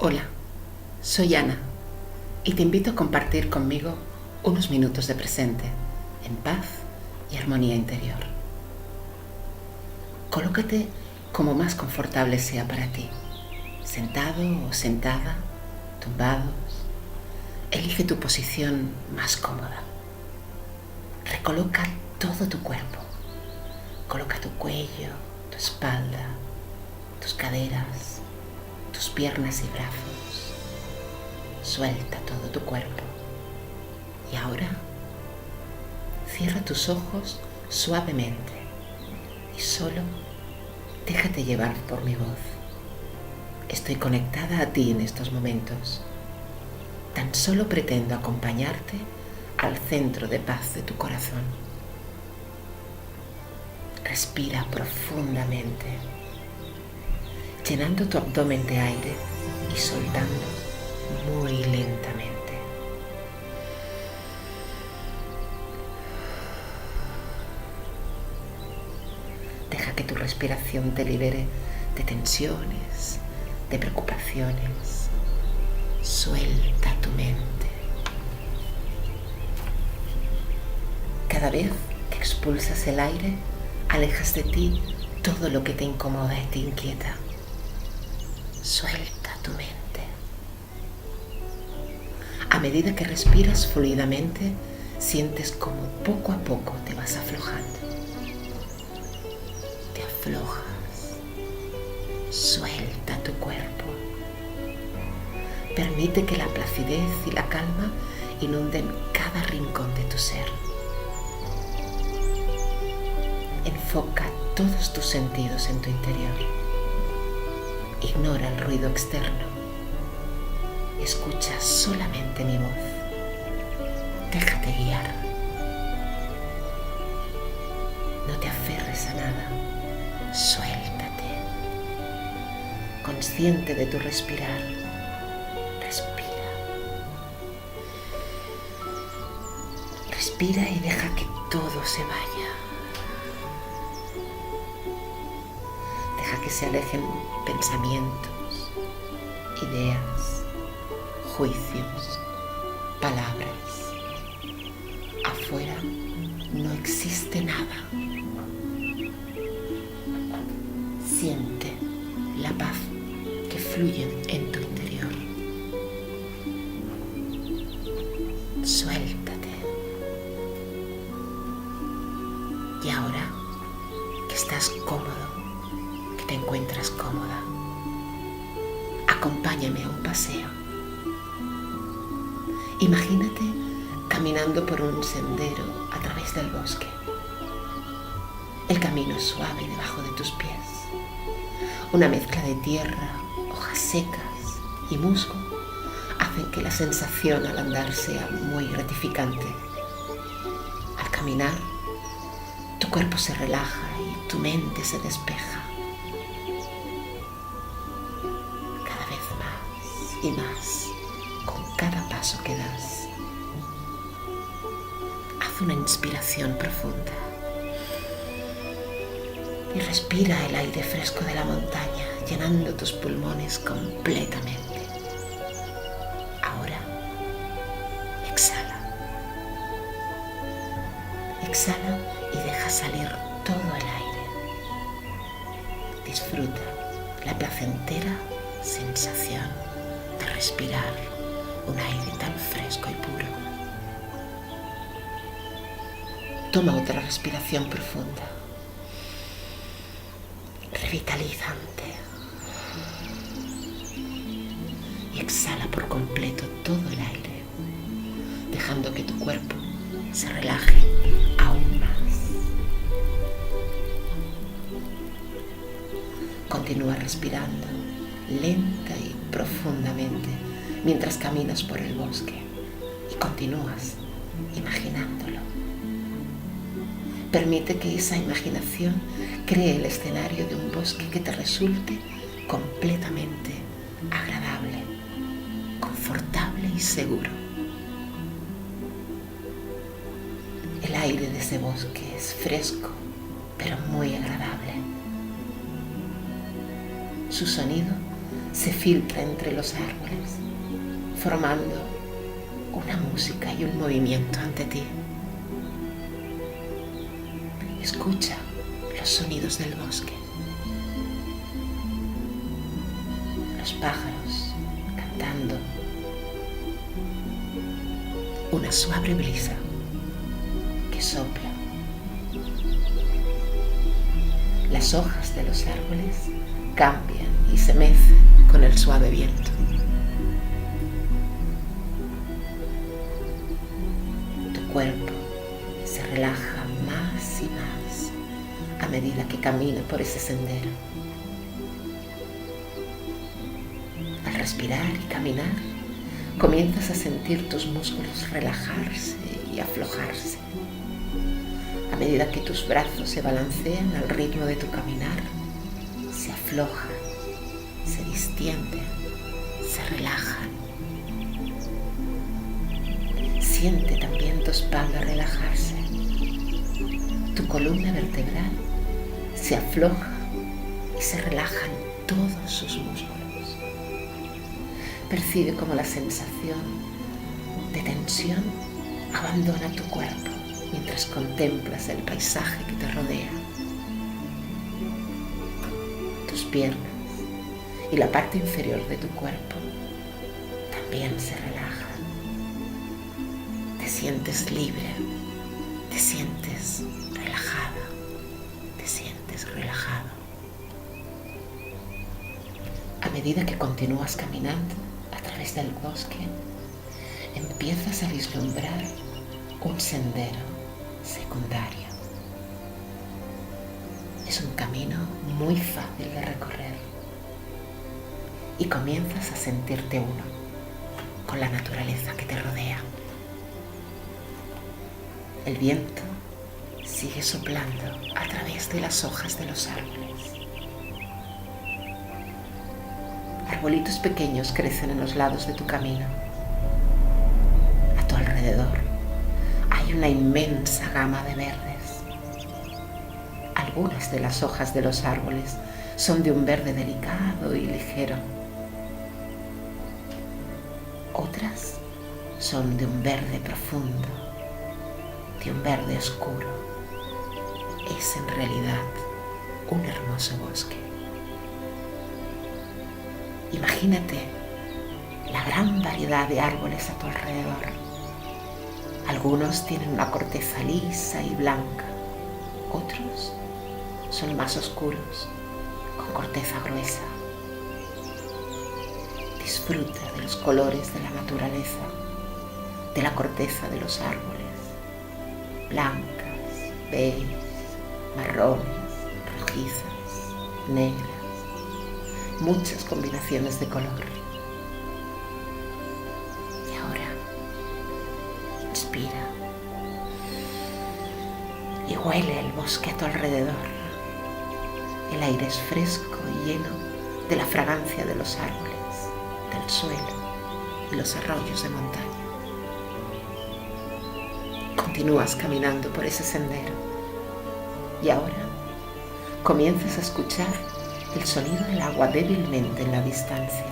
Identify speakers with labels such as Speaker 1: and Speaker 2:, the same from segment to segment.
Speaker 1: Hola, soy Ana y te invito a compartir conmigo unos minutos de presente, en paz y armonía interior. Colócate como más confortable sea para ti, sentado o sentada, tumbados. Elige tu posición más cómoda. Recoloca todo tu cuerpo. Coloca tu cuello, tu espalda, tus caderas, tus piernas y brazos. Suelta todo tu cuerpo. Y ahora, cierra tus ojos suavemente y solo déjate llevar por mi voz. Estoy conectada a ti en estos momentos. Tan solo pretendo acompañarte al centro de paz de tu corazón. Respira profundamente, llenando tu abdomen de aire y soltando muy lentamente. Deja que tu respiración te libere de tensiones, de preocupaciones. Suelta tu mente. Cada vez que expulsas el aire, alejas de ti todo lo que te incomoda y te inquieta. Suelta tu mente. A medida que respiras fluidamente, sientes como poco a poco te vas aflojando. Te aflojas. Suelta tu cuerpo. Permite que la placidez y la calma inunden cada rincón de tu ser. Enfoca todos tus sentidos en tu interior. Ignora el ruido externo. Escucha solamente mi voz. Déjate guiar. No te aferres a nada. Suéltate. Consciente de tu respirar. Respira. Respira y deja que todo se vaya. Deja que se alejen pensamientos, ideas, juicios, palabras. Afuera no existe nada. Siente la paz que fluye en tu interior. Suéltate. Y ahora que estás cómodo, que te encuentras cómoda, acompáñame a un paseo. Imagínate caminando por un sendero a través del bosque. El camino es suave debajo de tus pies. Una mezcla de tierra, hojas secas y musgo hacen que la sensación al andar sea muy gratificante. Al caminar, tu cuerpo se relaja y tu mente se despeja. Cada vez más y más con cada paso que das. Haz una inspiración profunda y respira el aire fresco de la montaña, llenando tus pulmones completamente. Ahora, exhala. Exhala y deja salir todo el aire. Disfruta la placentera sensación de respirar un aire tan fresco y puro. Toma otra respiración profunda, revitalizante, y exhala por completo todo el aire, dejando que tu cuerpo se relaje aún más. Continúa respirando lenta y profundamente mientras caminas por el bosque y continúas imaginándolo. Permite que esa imaginación cree el escenario de un bosque que te resulte completamente agradable, confortable y seguro. El aire de ese bosque es fresco, pero muy agradable. Su sonido se filtra entre los árboles, formando una música y un movimiento ante ti. Escucha los sonidos del bosque, los pájaros cantando, una suave brisa que sopla. Las hojas de los árboles cambian y se mecen con el suave viento. Tu cuerpo se relaja más y más a medida que camina por ese sendero. Al respirar y caminar, comienzas a sentir tus músculos relajarse y aflojarse. A medida que tus brazos se balancean al ritmo de tu caminar, se aflojan, se distienden, se relajan. Siente también tu espalda relajarse. Tu columna vertebral se afloja y se relajan todos sus músculos. Percibe cómo la sensación de tensión abandona tu cuerpo mientras contemplas el paisaje que te rodea. Tus piernas y la parte inferior de tu cuerpo también se relajan. Te sientes libre, te sientes relajada, te sientes relajado. A medida que continúas caminando a través del bosque, empiezas a vislumbrar un sendero secundario. Es un camino muy fácil de recorrer y comienzas a sentirte uno con la naturaleza que te rodea. El viento sigue soplando a través de las hojas de los árboles. Arbolitos pequeños crecen en los lados de tu camino. A tu alrededor hay una inmensa gama de verdes. Algunas de las hojas de los árboles son de un verde delicado y ligero. Otras son de un verde profundo, de un verde oscuro. Es en realidad un hermoso bosque. Imagínate la gran variedad de árboles a tu alrededor. Algunos tienen una corteza lisa y blanca, otros son más oscuros, con corteza gruesa. Disfruta de los colores de la naturaleza, de la corteza de los árboles, blancas, beige, marrones, rojizas, negras, muchas combinaciones de color. Y ahora, inspira y huele el bosque a tu alrededor. El aire es fresco y lleno de la fragancia de los árboles, del suelo y los arroyos de montaña. Continúas caminando por ese sendero y ahora comienzas a escuchar el sonido del agua débilmente en la distancia.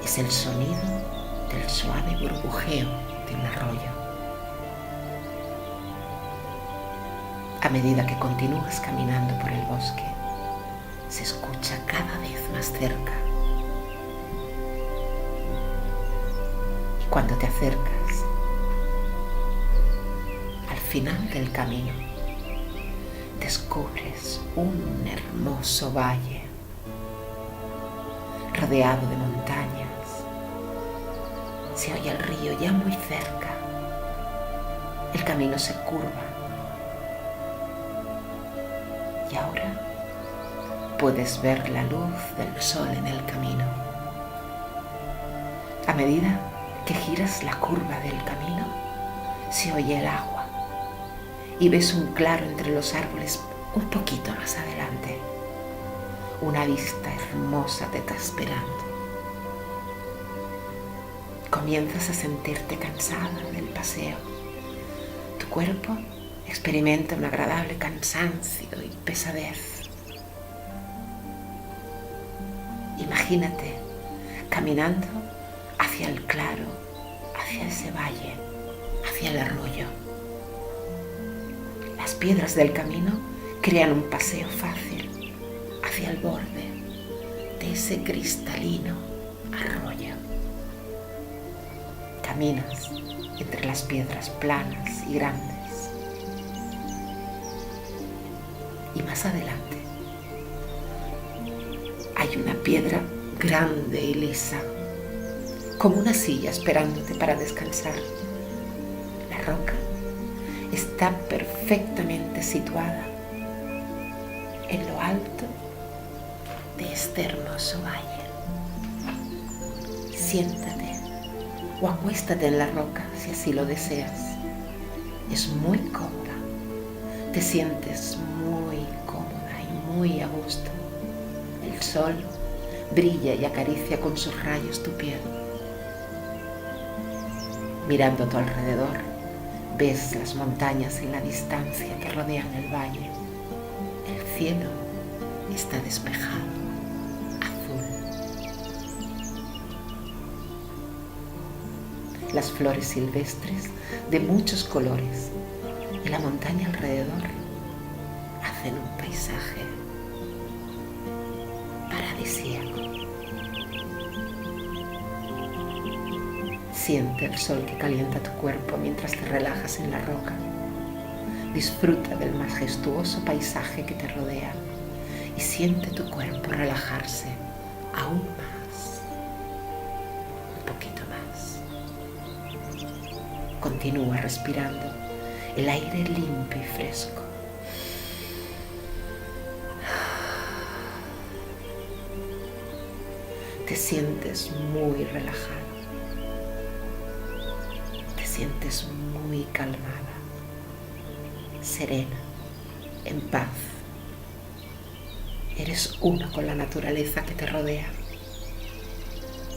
Speaker 1: Es el sonido del suave burbujeo de un arroyo. A medida que continúas caminando por el bosque, se escucha cada vez más cerca. Y cuando te acercas, al final del camino, descubres un hermoso valle rodeado de montañas. Se oye el río ya muy cerca. El camino se curva. Y ahora puedes ver la luz del sol en el camino. A medida que giras la curva del camino, se oye el agua y ves un claro entre los árboles un poquito más adelante. Una vista hermosa te está esperando. Comienzas a sentirte cansada del paseo. Tu cuerpo experimenta un agradable cansancio y pesadez. Imagínate caminando hacia el claro, hacia ese valle, hacia el arroyo. Las piedras del camino crean un paseo fácil hacia el borde de ese cristalino arroyo. Caminas entre las piedras planas y grandes. Y más adelante hay una piedra grande y lisa, como una silla esperándote para descansar. La roca está perfectamente situada en lo alto de este hermoso valle. Siéntate o acuéstate en la roca si así lo deseas. Es muy cómoda, te sientes muy cómoda y muy a gusto. El sol brilla y acaricia con sus rayos tu piel. Mirando a tu alrededor, ves las montañas en la distancia que rodean el valle. El cielo está despejado, azul. Las flores silvestres de muchos colores y la montaña alrededor hacen un paisaje paradisíaco. Siente el sol que calienta tu cuerpo mientras te relajas en la roca. Disfruta del majestuoso paisaje que te rodea y siente tu cuerpo relajarse aún más, un poquito más. Continúa respirando el aire limpio y fresco. Te sientes muy relajado. Te sientes muy calmada, serena, en paz. Eres uno con la naturaleza que te rodea.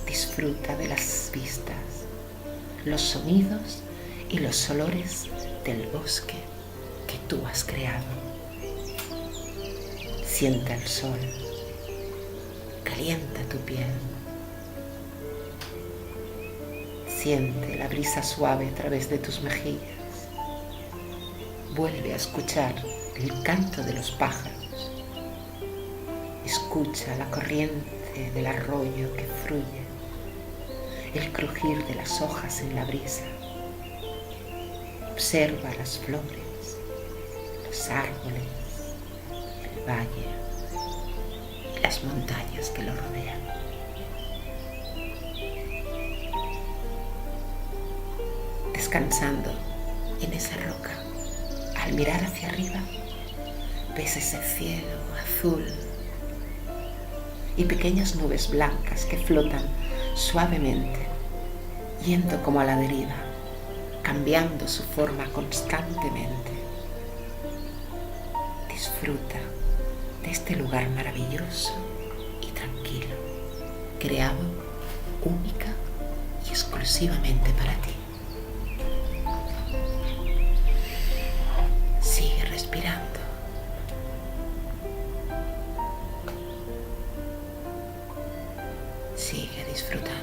Speaker 1: Disfruta de las vistas, los sonidos y los olores del bosque que tú has creado. Siente el sol, calienta tu piel. Siente la brisa suave a través de tus mejillas. Vuelve a escuchar el canto de los pájaros. Escucha la corriente del arroyo que fluye, el crujir de las hojas en la brisa. Observa las flores, los árboles, el valle y las montañas que lo rodean. Descansando en esa roca, al mirar hacia arriba, ves ese cielo azul y pequeñas nubes blancas que flotan suavemente, yendo como a la deriva, cambiando su forma constantemente. Disfruta de este lugar maravilloso y tranquilo, creado única y exclusivamente para ti. Sigue respirando. Sigue disfrutando.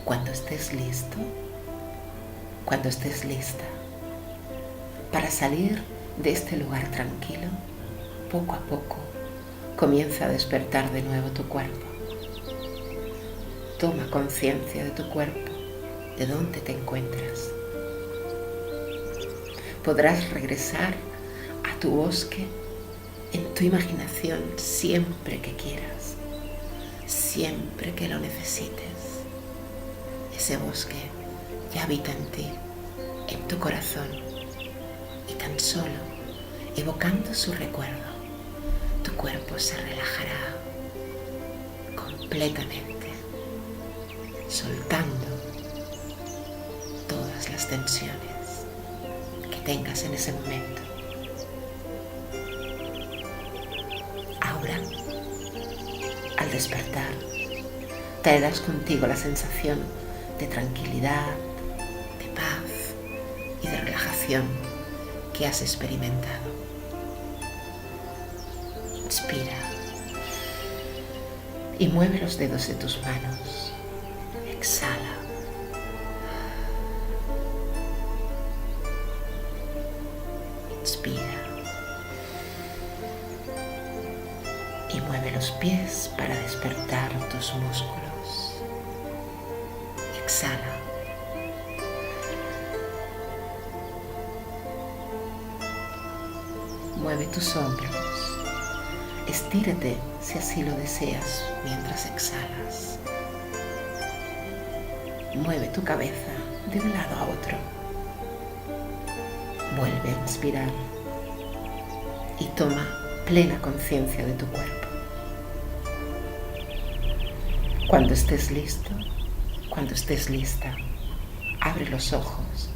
Speaker 1: Cuando estés listo, cuando estés lista para salir de este lugar tranquilo, poco a poco comienza a despertar de nuevo tu cuerpo. Toma conciencia de tu cuerpo, de dónde te encuentras. Podrás regresar a tu bosque en tu imaginación siempre que quieras, siempre que lo necesites. Ese bosque ya habita en ti, en tu corazón, y tan solo evocando su recuerdo, tu cuerpo se relajará completamente, soltando todas las tensiones que tengas en ese momento. Ahora, al despertar, traerás contigo la sensación de tranquilidad, de paz y de relajación que has experimentado. Inspira y mueve los dedos de tus manos. Exhala. Inspira y mueve los pies para despertar tus músculos. Exhala. Mueve tus hombros. Estírate si así lo deseas mientras exhalas. Mueve tu cabeza de un lado a otro. Vuelve a inspirar y toma plena conciencia de tu cuerpo. Cuando estés listo, cuando estés lista, abre los ojos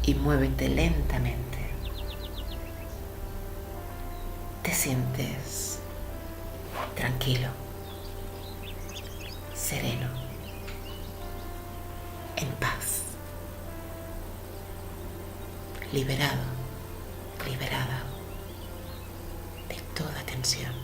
Speaker 1: y muévete lentamente. Te sientes tranquilo, sereno, en paz, liberado, liberada de toda tensión.